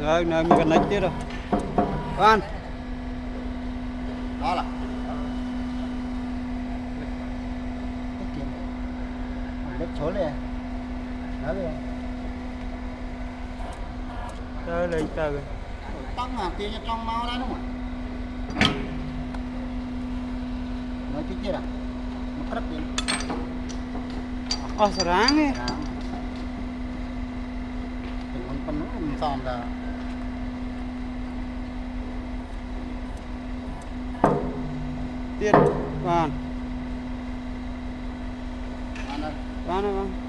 rồi nơi mình cần nách tiếp rồi con đó là đất số này đó rồi tới đây tới rồi tăng mà tiền cho trong mau đấy đúng không nói chứ chưa à một rất tiền serang ấy thì mình còn nó mình xòm là tiền con ăn đây con ơi con